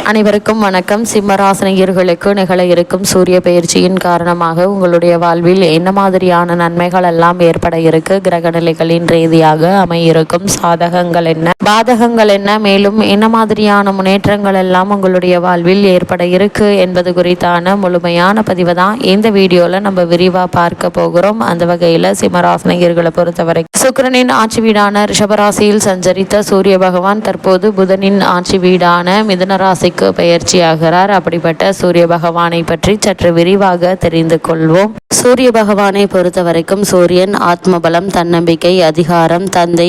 அனைவருக்கும் வணக்கம். சிம்மராசினியர்களுக்கு நிகழ இருக்கும் சூரிய பயிற்சியின் காரணமாக உங்களுடைய வாழ்வில் என்ன மாதிரியான நன்மைகள் எல்லாம் ஏற்பட இருக்கு, கிரக நிலைகளின் ரீதியாக அமையிருக்கும் சாதகங்கள் என்ன, பாதகங்கள் என்ன, மேலும் என்ன மாதிரியான முன்னேற்றங்கள் எல்லாம் உங்களுடைய வாழ்வில் ஏற்பட இருக்கு என்பது குறித்தான முழுமையான பதிவை தான் இந்த வீடியோல நம்ம விரிவா பார்க்க போகிறோம். அந்த வகையில சிம்மராசினியர்களை பொறுத்தவரை சுக்கிரனின் ஆட்சி வீடான ரிஷபராசியில் சஞ்சரித்த சூரிய பகவான் தற்போது புதனின் ஆட்சி வீடான மிதுன ராசி பயிற்சியாகிறார். அப்படிப்பட்ட சூரிய பகவானை பற்றி சற்று விரிவாக தெரிந்து கொள்வோம். சூரிய பகவானை பொறுத்த வரைக்கும் சூரியன் ஆத்மபலம், தன்னம்பிக்கை, அதிகாரம், தந்தை,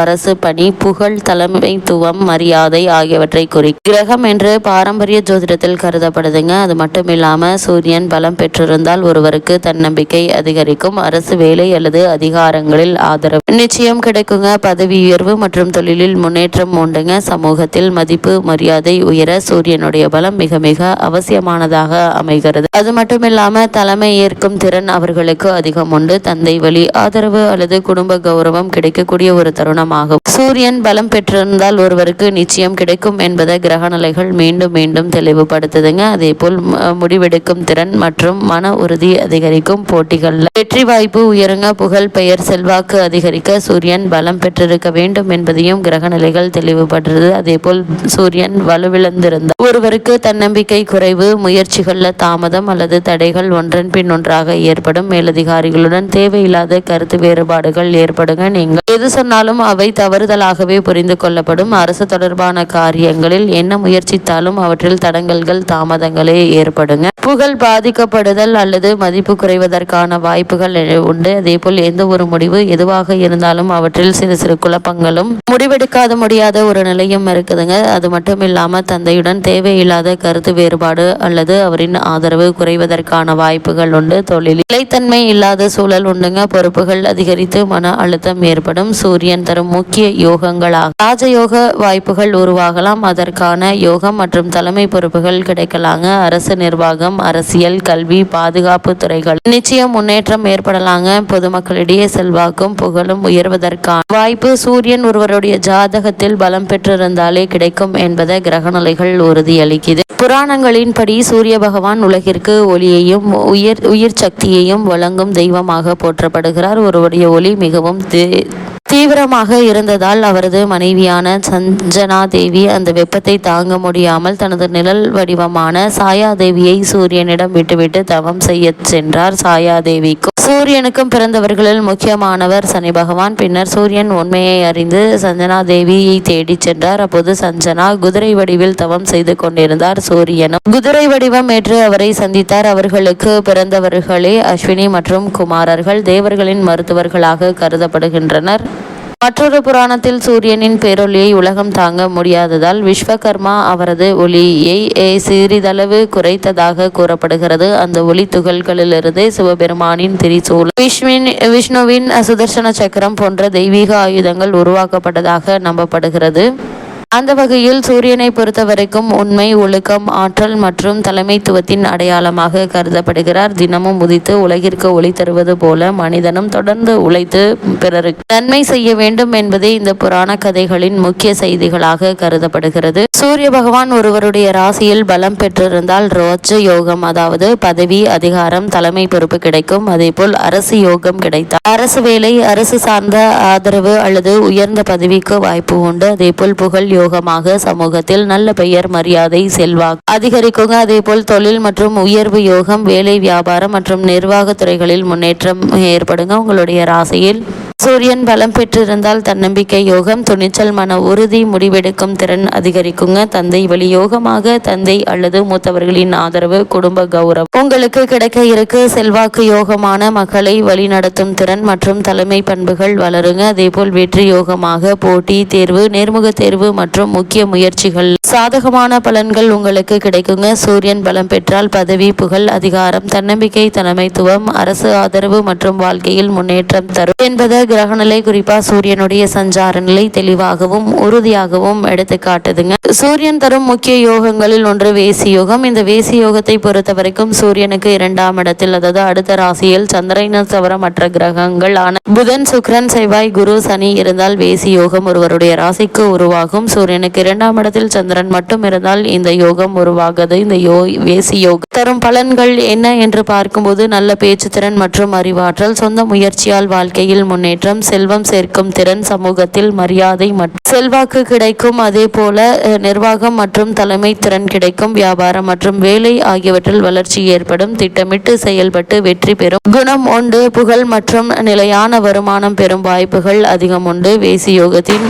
அரசு பணி, புகழ், தலைமைத்துவம், மரியாதை ஆகியவற்றை குறிக்கும் கிரகம் என்று பாரம்பரிய ஜோதிடத்தில் கருதப்படுதுங்க. அது மட்டும் இல்லாம சூரியன் பலம் பெற்றிருந்தால் ஒருவருக்கு தன்னம்பிக்கை அதிகரிக்கும், அரசு வேலை அல்லது அதிகாரங்களில் ஆதரவு நிச்சயம் கிடைக்குங்க, பதவி உயர்வு மற்றும் தொழிலில் முன்னேற்றம் உண்டுங்க, சமூகத்தில் மதிப்பு மரியாதை உயர சூரியனுடைய பலம் மிக மிக அவசியமானதாக அமைகிறது. அது மட்டும் இல்லாம தலைமை ஏற்கும் திறன் அவர்களுக்கு அதிகம் உண்டு. தந்தை வழி ஆதரவு அல்லது குடும்ப கௌரவம் கிடைக்கக்கூடிய ஒரு தருணமாகும். சூரியன் பலம் பெற்றிருந்தால் ஒருவருக்கு நிச்சயம் கிடைக்கும் என்பதை கிரக நிலைகள் மீண்டும் மீண்டும் தெளிவுபடுத்துதுங்க. அதே போல் முடிவெடுக்கும் திறன் மற்றும் மன உறுதி அதிகரிக்கும், போட்டிகள்ல வெற்றி வாய்ப்பு உயருங்க, புகழ், பெயர், செல்வாக்கு அதிகரிக்க சூரியன் பலம் பெற்றிருக்க வேண்டும் என்பதையும் கிரக நிலைகள் தெளிவுபடுறது. அதே போல் சூரியன் வலுவிழந்திருந்தால் ஒருவருக்கு தன்னம்பிக்கை குறைவு, முயற்சிகள்ல தாமதம் அல்லது தடைகள் ஒன்றன் பின் ஒன்றாக ஏற்படும், மேலதிகாரிகளுடன் தேவையில்லாத கருத்து வேறுபாடுகள் ஏற்படுங்க. நீங்கள் எது சொன்னாலும் அவை தவறுதலாகவே புரிந்து கொள்ளப்படும். அரசு தொடர்பான காரியங்களில் என்ன முயற்சித்தாலும் அவற்றில் தடங்கல்கள், தாமதங்களே ஏற்படுங்க. புகழ் பாதிக்கப்படுதல் அல்லது மதிப்பு குறைவதற்கான வாய்ப்புகள் உண்டு. அதே போல் எந்த ஒரு முடிவு எதுவாக இருந்தாலும் அவற்றில் சிறு சிறு குழப்பங்களும் முடிவெடுக்காத முடியாத ஒரு நிலையும் இருக்குதுங்க. அது மட்டும் இல்லாம தந்தையுடன் தேவையில்லாத கருத்து வேறுபாடு அல்லது அவரின் ஆதரவு குறைவதற்கான வாய்ப்புகள் உண்டு. தொழில் நிலைத்தன்மை இல்லாத சூழல் உண்டுங்க. பொறுப்புகள் அதிகரித்து மன அழுத்தம் ஏற்படும். சூரியன் தரும் முக்கிய யோகங்களாக ராஜயோக வாய்ப்புகள் உருவாகலாம். அதற்கான யோகம் மற்றும் தலைமை பொறுப்புகள் கிடைக்கலாங்க. அரசு நிர்வாகம், அரசியல், கல்வி, பாதுகாப்பு துறைகள் நிச்சயம் முன்னேற்றம் ஏற்படலாங்க. பொதுமக்களிடையே செல்வாக்கும் புகழும் உயர்வதற்கான வாய்ப்பு சூரியன் ஒருவருடைய ஜாதகத்தில் பலம் பெற்றிருந்தாலே கிடைக்கும் என்பதை கிரகநிலைகள் உறுதியளிக்கிறது. புராணங்களின்படி சூரிய பகவான் உலகிற்கு ஒளியையும் உயிர் சக்தியையும் வழங்கும் தெய்வமாக போற்றப்படுகிறார். ஒருவருடைய ஒளி மிகவும் தீவிரமாக இருந்ததால் அவரது மனைவியான சஞ்சனா தேவி அந்த வெப்பத்தை தாங்க முடியாமல் தனது நிழல் வடிவமான சாயாதேவியை சூரியனிடம் விட்டுவிட்டு தவம் செய்ய சென்றார். சாயாதேவிக்கும் சூரியனுக்கும் பிறந்தவர்களில் முக்கியமானவர் சனி பகவான். பின்னர் சூரியன் உண்மையை அறிந்து சஞ்சனா தேவியை தேடி சென்றார். அப்போது சஞ்சனா குதிரை வடிவில் தவம் செய்து கொண்டிருந்தார். சூரியனும் குதிரை வடிவம் ஏற்று அவரை சந்தித்தார். அவர்களுக்கு பிறந்தவர்களே அஸ்வினி மற்றும் குமாரர்கள் தேவர்களின் மருத்துவர்களாக கருதப்படுகின்றனர். மற்றொரு புராணத்தில் சூரியனின் பேரொளியை உலகம் தாங்க முடியாததால் விஸ்வகர்மா அவரது ஒளியை சிறிதளவு குறைத்ததாக கூறப்படுகிறது. அந்த ஒளி துகள்களிலிருந்து சிவபெருமானின் திரிசூலம், விஷ்ணுவின் சுதர்சன சக்கரம் போன்ற தெய்வீக ஆயுதங்கள் உருவாக்கப்பட்டதாக நம்பப்படுகிறது. அந்த வகையில் சூரியனை பொறுத்த வரைக்கும் உண்மை, ஒழுக்கம், ஆற்றல் மற்றும் தலைமைத்துவத்தின் அடையாளமாக கருதப்படுகிறார். தினமும் உதித்து உலகிற்கு ஒளி தருவது போல மனிதனும் தொடர்ந்து உழைத்து பிறருக்கு நன்மை செய்ய வேண்டும் என்பதே இந்த புராண கதைகளின் முக்கிய செய்திகளாக கருதப்படுகிறது. சூரிய பகவான் ஒருவருடைய ராசியில் பலம் பெற்றிருந்தால் ரோஜ யோகம், அதாவது பதவி, அதிகாரம், தலைமை பொறுப்பு கிடைக்கும். அதே போல் அரசு யோகம் கிடைத்தால் அரசு வேலை, அரசு சார்ந்த ஆதரவு அல்லது உயர்ந்த பதவிக்கு வாய்ப்பு உண்டு. அதே போல் புகழ் யோகமாக சமூகத்தில் நல்ல பெயர், மரியாதை, செல்வாக்கு அதிகரிக்குங்க. அதே போல் தொழில் மற்றும் உயர்வு யோகம், வேலை, வியாபாரம் மற்றும் நிர்வாக துறைகளில் முன்னேற்றம் ஏற்படுங்க. உங்களுடைய ராசியில் சூரியன் பலம் பெற்றிருந்தால் தன்னம்பிக்கை யோகம், துணிச்சல், மன உறுதி, முடிவெடுக்கும் திறன் அதிகரிக்குங்க. தந்தை வழி யோகமாக தந்தை அல்லது மூத்தவர்களின் ஆதரவு, குடும்ப கௌரவம் உங்களுக்கு கிடைக்க இருக்கு. செல்வாக்கு யோகமான மக்களை வழிநடத்தும் திறன் மற்றும் தலைமை பண்புகள் வளருங்க. அதே போல் வெற்றி யோகமாக போட்டி தேர்வு, நேர்முக தேர்வு மற்றும் முக்கிய முயற்சிகள் சாதகமான பலன்கள் உங்களுக்கு கிடைக்குங்க. சூரியன் பலம் பெற்றால் பதவி, புகழ், அதிகாரம், தன்னம்பிக்கை, தலைமைத்துவம், அரசு ஆதரவு மற்றும் வாழ்க்கையில் முன்னேற்றம் தரும் என்பதை கிரகநிலை குறிப்பா சூரியனுடைய சஞ்சார நிலை தெளிவாகவும் உறுதியாகவும் எடுத்து காட்டுதுங்க. சூரியன் தரும் முக்கிய யோகங்களில் ஒன்று வேசி யோகம். இந்த வேசி யோகத்தை பொறுத்த வரைக்கும் சூரியனுக்கு 2ஆம் இடத்தில், அதாவது அடுத்த ராசியில் சந்திரனை தவிர மற்ற கிரகங்கள் ஆன புதன், சுக்கிரன், செவ்வாய், குரு, சனி இருந்தால் வேசி யோகம் ஒருவருடைய ராசிக்கு உருவாகும். சூரியனுக்கு 2ஆம் இடத்தில் சந்திரன் மட்டும் இருந்தால் இந்த யோகம் உருவாகுது. இந்த வேசி யோகம் தரும் பலன்கள் என்ன என்று பார்க்கும்போது நல்ல பேச்சு திறன் மற்றும் அறிவாற்றல், சொந்த முயற்சியால் வாழ்க்கையில் முன்னேற்றம், செல்வம் சேர்க்கும் திறன், சமூகத்தில் மரியாதை மற்றும் செல்வாக்கு கிடைக்கும். அதே போல நிர்வாகம் மற்றும் தலைமை திறன் கிடைக்கும். வியாபாரம் மற்றும் வேலை ஆகியவற்றில் வளர்ச்சி ஏற்படும். திட்டமிட்டு செயல்பட்டு வெற்றி பெறும் குணம் உண்டு. புகழ் மற்றும் நிலையான வருமானம் பெறும் வாய்ப்புகள் அதிகம் உண்டு. வேசி யோகத்தின்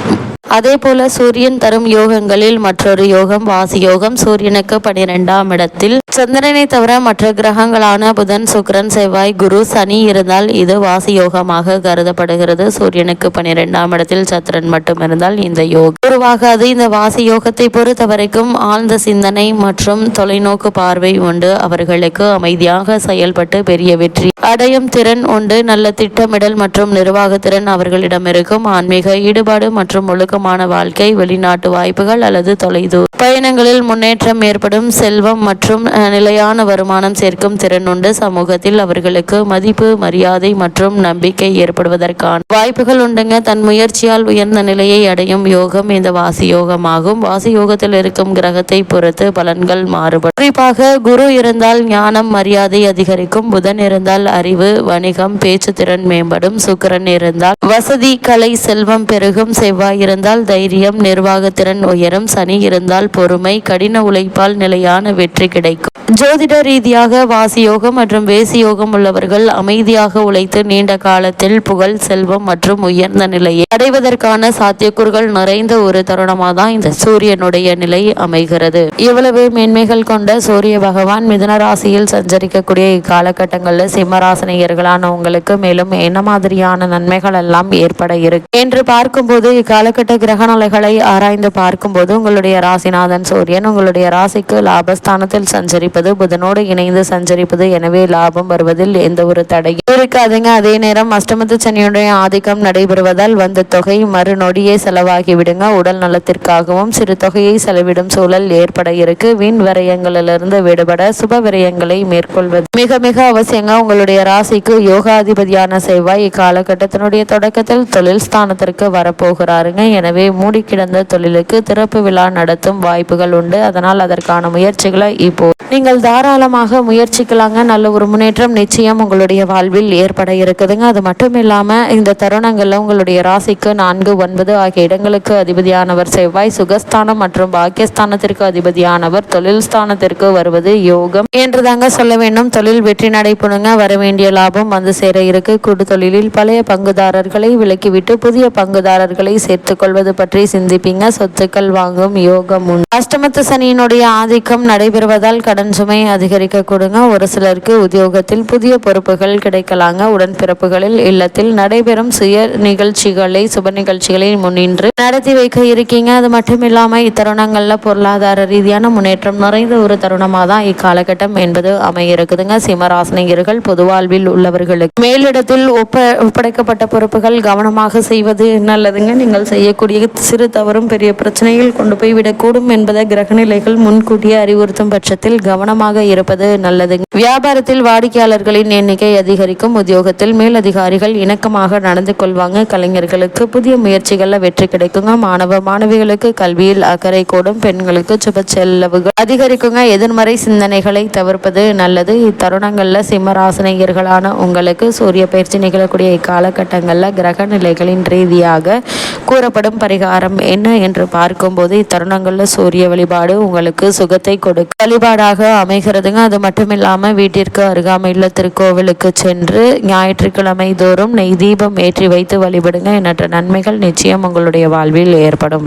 அதே போல சூரியன் தரும் யோகங்களில் மற்றொரு யோகம் வாசி யோகம். சூரியனுக்கு 12ஆம் இடத்தில் சந்திரனை தவிர மற்ற கிரகங்களான புதன், சுக்கிரன், செவ்வாய், குரு, சனி இருந்தால் இது வாசி யோகமாக கருதப்படுகிறது. சூரியனுக்கு 12ஆம் இடத்தில் சந்திரன் மட்டும் இருந்தால் இந்த யோகம் உருவாகாது. இந்த வாசி யோகத்தை பொறுத்த வரைக்கும் ஆழ்ந்த சிந்தனை மற்றும் தொலைநோக்கு பார்வை உண்டு. அவர்களுக்கு அமைதியாக செயல்பட்டு பெரிய வெற்றி அடையும் திறன் உண்டு. நல்ல திட்டமிடல் மற்றும் நிர்வாக திறன் அவர்களிடம் இருக்கும். ஆன்மீக ஈடுபாடு மற்றும் ஒழுக்கமான வாழ்க்கை, வெளிநாட்டு வாய்ப்புகள் அல்லது தொலைதூர பயணங்களில் முன்னேற்றம் ஏற்படும். செல்வம் மற்றும் நிலையான வருமானம் சேர்க்கும் திறன் உண்டு. சமூகத்தில் அவர்களுக்கு மதிப்பு, மரியாதை மற்றும் நம்பிக்கை ஏற்படுவதற்கான வாய்ப்புகள் உண்டுங்க. தன் முயற்சியால் உயர்ந்த நிலையை அடையும் யோகம் இந்த வாசி யோகமாகும். வாசி யோகத்தில் இருக்கும் கிரகத்தை பொறுத்து பலன்கள் மாறுபடும். குறிப்பாக குரு இருந்தால் ஞானம், மரியாதை அதிகரிக்கும். புதன் இருந்தால் அறிவு, வணிகம், பேச்சு திறன் மேம்படும். சுக்கிரன் இருந்தால் வசதி, கலை, செல்வம் பெருகும். செவ்வாய் இருந்தால் தைரியம், நிர்வாகத்திறன் உயரும். சனி இருந்தால் பொறுமை, கடின உழைப்பால் நிலையான வெற்றி கிடைக்கும். ஜோதிட ரீதியாக வாசி யோகம் மற்றும் வேசி யோகம் உள்ளவர்கள் அமைதியாக உழைத்து நீண்ட காலத்தில் புகழ், செல்வம் மற்றும் உயர்ந்த நிலையை அடைவதற்கான சாத்தியக்கூறுகள் நிறைந்த ஒரு தருணமாக தான் இந்த சூரியனுடைய நிலை அமைகிறது. இவ்வளவு மேன்மைகள் கொண்ட சூரிய பகவான் மிதுன ராசியில் சஞ்சரிக்கக்கூடிய இக்காலகட்டங்களில் சிம்மராசினியர்களான உங்களுக்கு மேலும் என்ன மாதிரியான நன்மைகள் எல்லாம் ஏற்பட இருக்கு என்று பார்க்கும்போது, இக்காலகட்ட கிரகநிலைகளை ஆராய்ந்து பார்க்கும்போது உங்களுடைய ராசிநாதன் சூரியன் உங்களுடைய ராசிக்கு லாபஸ்தானத்தில் சஞ்சரிப்பது, புதனோடு இணைந்து சஞ்சரிப்பது. எனவே லாபம் வருவதில் எந்த ஒரு தடையும் இருக்காதுங்க. அதே நேரம் அஷ்டமத்து சனியுடைய ஆதிக்கம் நடைபெறுவதால் வந்த தொகை மறுநொடியே செலவாகி விடுங்க. உடல் நலத்திற்காகவும் சிறு தொகையை செலவிடும் சூழல் ஏற்பட இருக்கு. வீண் விரயங்களிலிருந்து விடுபட சுப விரயங்களை மேற்கொள்வது மிக மிக அவசியங்க. உங்களுடைய ராசிக்கு யோகாதிபதியான செவ்வாய் இக்காலகட்டத்தினுடைய தொடக்கத்தில் தொழில் ஸ்தானத்திற்கு வரப்போகிறாருங்க. எனவே மூடி கிடந்த தொழிலுக்கு திறப்பு விழா நடத்தும் வாய்ப்புகள் உண்டு. அதனால் அதற்கான முயற்சிகளை இப்போ நீங்கள் தாராளமாக முயற்சிக்கலாங்க. நல்ல ஒரு முன்னேற்றம் நிச்சயம் உங்களுடைய வாழ்வில் ஏற்பட இருக்குதுங்க. அது மட்டும் இல்லாமல் இந்த தருணங்களில் உங்களுடைய ராசிக்கு 4, 9 ஆகிய இடங்களுக்கு அதிபதியானவர் செவ்வாய் சுகஸ்தானம் மற்றும் பாக்கியஸ்தானத்திற்கு அதிபதியானவர் தொழில் ஸ்தானத்திற்கு வருவது யோகம் என்று தாங்க சொல்ல வேண்டும். தொழில் வெற்றி நடைபெறுங்க. வர வேண்டிய லாபம் வந்து சேர இருக்கு. கூட்டு தொழிலில் பழைய பங்குதாரர்களை விலக்கிவிட்டு புதிய பங்குதாரர்களை சேர்த்துக் கொள்வது பற்றி சிந்திப்பீங்க. சொத்துக்கள் வாங்கும் யோகம் உண்டு. அஷ்டமத்து சனியினுடைய ஆதிக்கம் நடைபெறுவதால் கடன் சுமை அதிகரிக்க கொடுங்க. ஒரு சிலருக்கு உத்தியோகத்தில் புதிய பொறுப்புகள் கிடைக்கலாங்க. உடன்பிறப்புகளில் இல்லத்தில் நடைபெறும் சுய நிகழ்ச்சிகளை, சுப நிகழ்ச்சிகளை முன்னின்று நடத்தி வைக்க இருக்கீங்க. அது மட்டும் இல்லாம இத்தருணங்கள்ல பொருளாதார ரீதியான முன்னேற்றம் நிறைந்த ஒரு தருணமாக தான் இக்காலகட்டம் என்பது அமைய இருக்குதுங்க. சிம்மராசினியர்கள் பொது வாழ்வில் உள்ளவர்களுக்கு மேலிடத்தில் ஒப்படைக்கப்பட்ட பொறுப்புகள் கவனமாக செய்வது நல்லதுங்க. நீங்கள் செய்யக்கூடிய சிறு தவறும் பெரிய பிரச்சனையில் கொண்டு போய் விடக்கூடும் என்பதை கிரகநிலைகள் முன்கூட்டியே அறிவுறுத்தும் பட்சத்தில் கவனமாக இருப்பது நல்லது. வியாபாரத்தில் வாடிக்கையாளர்களின் எண்ணிக்கை அதிகரிக்கும். உத்தியோகத்தில் மேலதிகாரிகள் இணக்கமாக நடந்து கொள்வாங்க. கலைஞர்களுக்கு புதிய முயற்சிகள்ல வெற்றி கிடைக்குங்க. மாணவ மாணவிகளுக்கு கல்வியில் அக்கறை கூடும். பெண்களுக்கு சுப செலவுகள் அதிகரிக்குங்க. எதிர்மறை சிந்தனைகளை தவிர்ப்பது நல்லது. இத்தருணங்கள்ல சிம்மராசினியர்களான உங்களுக்கு சூரிய பயிற்சி நிகழக்கூடிய இக்காலகட்டங்கள்ல கிரக நிலைகளின் ரீதியாக கூறப்படும் பரிகாரம் என்ன என்று பார்க்கும்போது, இத்தருணங்கள்ல சூரிய வழிபாடு உங்களுக்கு சுகத்தை கொடுக்க வழிபாடாக அமைகிறதுங்க. அது மட்டும் இல்லாம வீட்டிற்கு அருகாமையுள்ள திருக்கோவிலுக்கு சென்று ஞாயிற்றுக்கிழமை தோறும் நெய் தீபம் ஏற்றி வைத்து வழிபடுங்க. எண்ணற்ற நன்மைகள் நிச்சயம் உங்களுடைய வாழ்வில் ஏற்படும்.